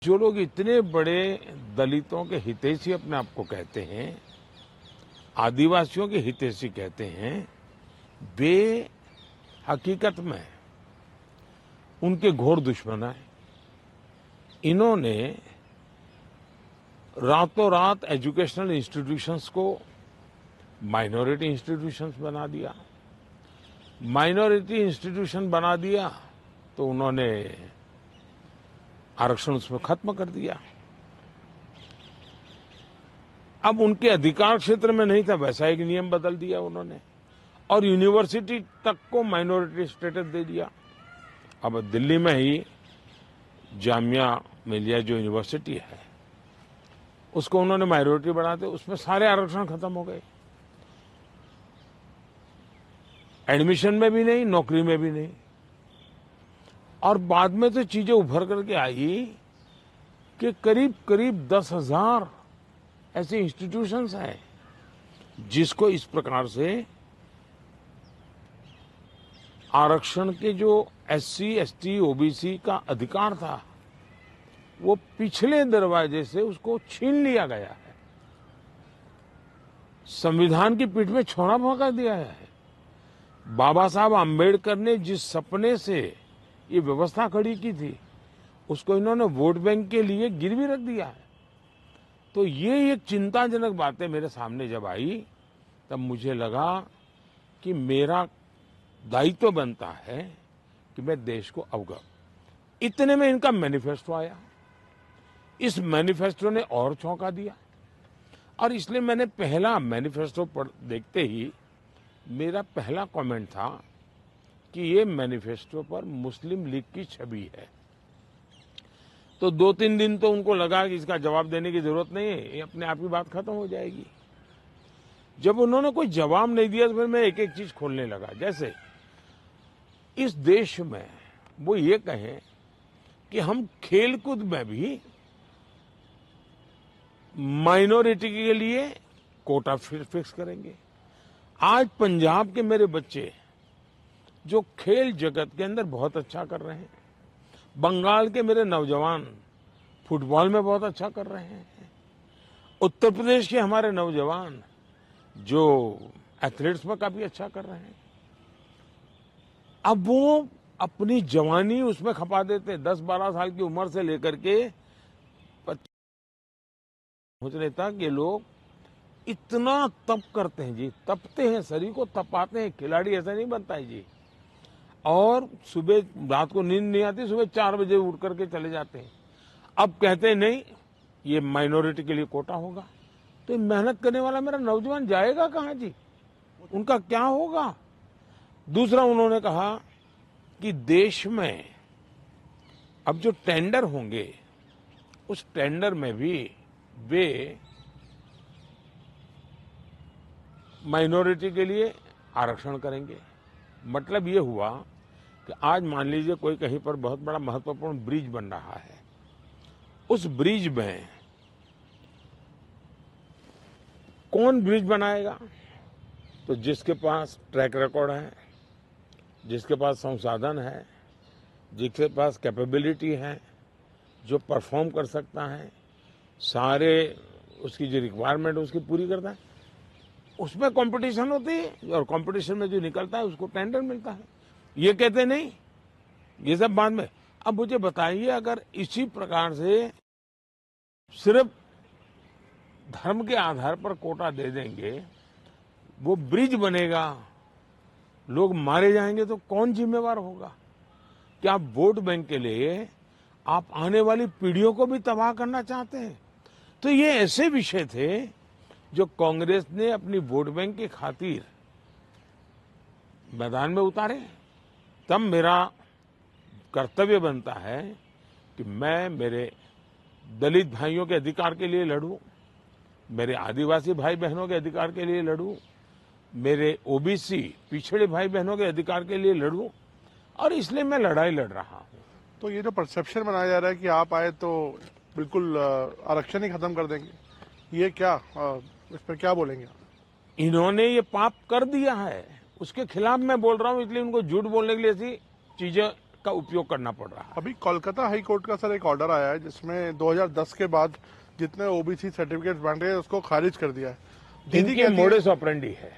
जो लोग इतने बड़े दलितों के हितैषी अपने आप को कहते हैं, आदिवासियों के हितैषी कहते हैं, वे हकीकत में उनके घोर दुश्मन हैं। इन्होंने रातों रात एजुकेशनल इंस्टीट्यूशंस को माइनॉरिटी इंस्टीट्यूशंस बना दिया। माइनॉरिटी इंस्टीट्यूशन बना दिया तो उन्होंने आरक्षण उसमें खत्म कर दिया। अब उनके अधिकार क्षेत्र में नहीं था, वैसा एक नियम बदल दिया उन्होंने और यूनिवर्सिटी तक को माइनॉरिटी स्टेटस दे दिया। अब दिल्ली में ही जामिया मिलिया जो यूनिवर्सिटी है उसको उन्होंने माइनॉरिटी बना दिया, उसमें सारे आरक्षण खत्म हो गए। एडमिशन में भी नहीं, नौकरी में भी नहीं। और बाद में तो चीजें उभर करके आई कि करीब करीब 10,000 ऐसे इंस्टीट्यूशंस हैं जिसको इस प्रकार से आरक्षण के जो एससी, एसटी, ओबीसी का अधिकार था वो पिछले दरवाजे से उसको छीन लिया गया है। संविधान की पीठ में छोड़ा भोंका दिया है। बाबा साहब आम्बेडकर ने जिस सपने से ये व्यवस्था खड़ी की थी उसको इन्होंने वोट बैंक के लिए गिरवी रख दिया है। तो ये एक चिंताजनक बातें मेरे सामने जब आई तब मुझे लगा कि मेरा दायित्व बनता है कि मैं देश को अवगत। इतने में इनका मैनिफेस्टो आया। इस मैनिफेस्टो ने और चौंका दिया और इसलिए मैंने पहला मैनिफेस्टो देखते ही मेरा पहला कमेंट था कि ये मैनिफेस्टो पर मुस्लिम लीग की छवि है। तो 2-3 दिन तो उनको लगा कि इसका जवाब देने की जरूरत नहीं है, ये अपने आप ही बात खत्म हो जाएगी। जब उन्होंने कोई जवाब नहीं दिया तो फिर मैं एक एक चीज खोलने लगा। जैसे इस देश में वो ये कहें कि हम खेलकूद में भी माइनॉरिटी के लिए कोटा फिक्स करेंगे। आज पंजाब के मेरे बच्चे जो खेल जगत के अंदर बहुत अच्छा कर रहे हैं, बंगाल के मेरे नौजवान फुटबॉल में बहुत अच्छा कर रहे हैं, उत्तर प्रदेश के हमारे नौजवान जो एथलेट्स में काफी अच्छा कर रहे हैं, अब वो अपनी जवानी उसमें खपा देते हैं। 10-12 साल की उम्र से लेकर के 25 सोचने तक ये लोग इतना तप करते हैं जी, तपते हैं, शरीर को तपाते हैं। खिलाड़ी ऐसा नहीं बनता है जी। और सुबह रात को नींद नहीं आती, सुबह 4 बजे उठ करके चले जाते हैं। अब कहते हैं नहीं ये माइनॉरिटी के लिए कोटा होगा, तो मेहनत करने वाला मेरा नौजवान जाएगा कहां जी? उनका क्या होगा? दूसरा उन्होंने कहा कि देश में अब जो टेंडर होंगे उस टेंडर में भी वे माइनॉरिटी के लिए आरक्षण करेंगे। मतलब ये हुआ कि आज मान लीजिए कोई कहीं पर बहुत बड़ा महत्वपूर्ण ब्रिज बन रहा है, उस ब्रिज में कौन ब्रिज बनाएगा? तो जिसके पास ट्रैक रिकॉर्ड है, जिसके पास संसाधन है, जिसके पास कैपेबिलिटी है, जो परफॉर्म कर सकता है, सारे उसकी जो रिक्वायरमेंट उसकी पूरी करता है, उसमें कंपटीशन होती है और कंपटीशन में जो निकलता है उसको टेंडर मिलता है। ये कहते नहीं, ये सब बाद में। अब मुझे बताइए, अगर इसी प्रकार से सिर्फ धर्म के आधार पर कोटा दे देंगे, वो ब्रिज बनेगा, लोग मारे जाएंगे तो कौन जिम्मेवार होगा? क्या आप वोट बैंक के लिए आप आने वाली पीढ़ियों को भी तबाह करना चाहते हैं? तो ये ऐसे विषय थे जो कांग्रेस ने अपनी वोट बैंक की खातिर मैदान में उतारे। तब मेरा कर्तव्य बनता है कि मैं मेरे दलित भाइयों के अधिकार के लिए लड़ूं, मेरे आदिवासी भाई बहनों के अधिकार के लिए लड़ूं, मेरे ओबीसी पिछड़े भाई बहनों के अधिकार के लिए लड़ूं, और इसलिए मैं लड़ाई लड़ रहा हूं। तो ये जो परसेप्शन बनाया जा रहा है कि आप आए तो बिल्कुल आरक्षण ही खत्म कर देंगे, ये क्या, इस पर क्या बोलेंगे? इन्होंने ये पाप कर दिया है, उसके खिलाफ मैं बोल रहा हूं, इसलिए उनको झूठ बोलने के लिए ऐसी चीजें का उपयोग करना पड़ रहा है। अभी कोलकाता हाई कोर्ट का सर एक ऑर्डर आया है जिसमें 2010 के बाद जितने ओबीसी सर्टिफिकेट बांटे हैं उसको खारिज कर दिया है। दीदी इनके कहती है मोडस ऑपरेंडी है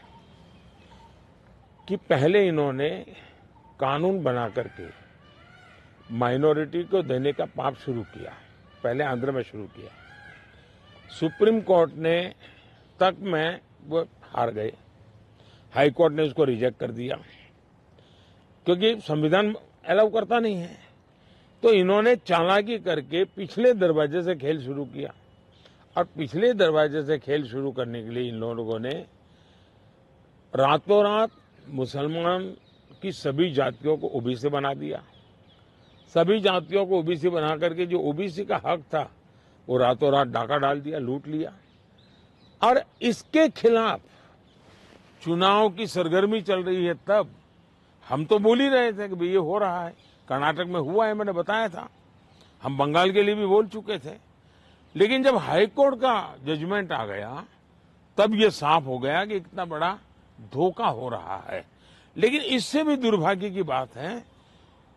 कि पहले इन्होंने कानून बना करके माइनॉरिटी को देने का पाप शुरू किया, पहले आंध्र में शुरू किया। सुप्रीम कोर्ट ने तक में वो हार गए, हाई कोर्ट ने उसको रिजेक्ट कर दिया क्योंकि संविधान अलाउ करता नहीं है। तो इन्होंने चालाकी करके पिछले दरवाजे से खेल शुरू किया और पिछले दरवाजे से खेल शुरू करने के लिए इन लोगों ने रातों रात मुसलमान की सभी जातियों को ओबीसी बना दिया। सभी जातियों को ओबीसी बना करके जो ओबीसी का हक था वो रातों रात डाका डाल दिया, लूट लिया। और इसके खिलाफ चुनाव की सरगर्मी चल रही है। तब हम तो बोल ही रहे थे कि भाई ये हो रहा है, कर्नाटक में हुआ है, मैंने बताया था। हम बंगाल के लिए भी बोल चुके थे। लेकिन जब हाईकोर्ट का जजमेंट आ गया तब ये साफ हो गया कि इतना बड़ा धोखा हो रहा है। लेकिन इससे भी दुर्भाग्य की बात है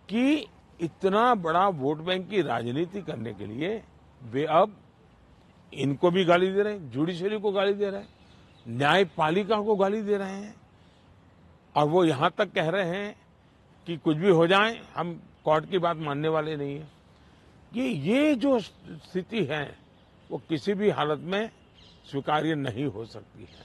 कि इतना बड़ा वोट बैंक की राजनीति करने के लिए वे अब इनको भी गाली दे रहे हैं, जुडिशरी को गाली दे रहे हैं, न्यायपालिका को गाली दे रहे हैं। और वो यहां तक कह रहे हैं कि कुछ भी हो जाए हम कोर्ट की बात मानने वाले नहीं है। ये जो स्थिति है वो किसी भी हालत में स्वीकार्य नहीं हो सकती है।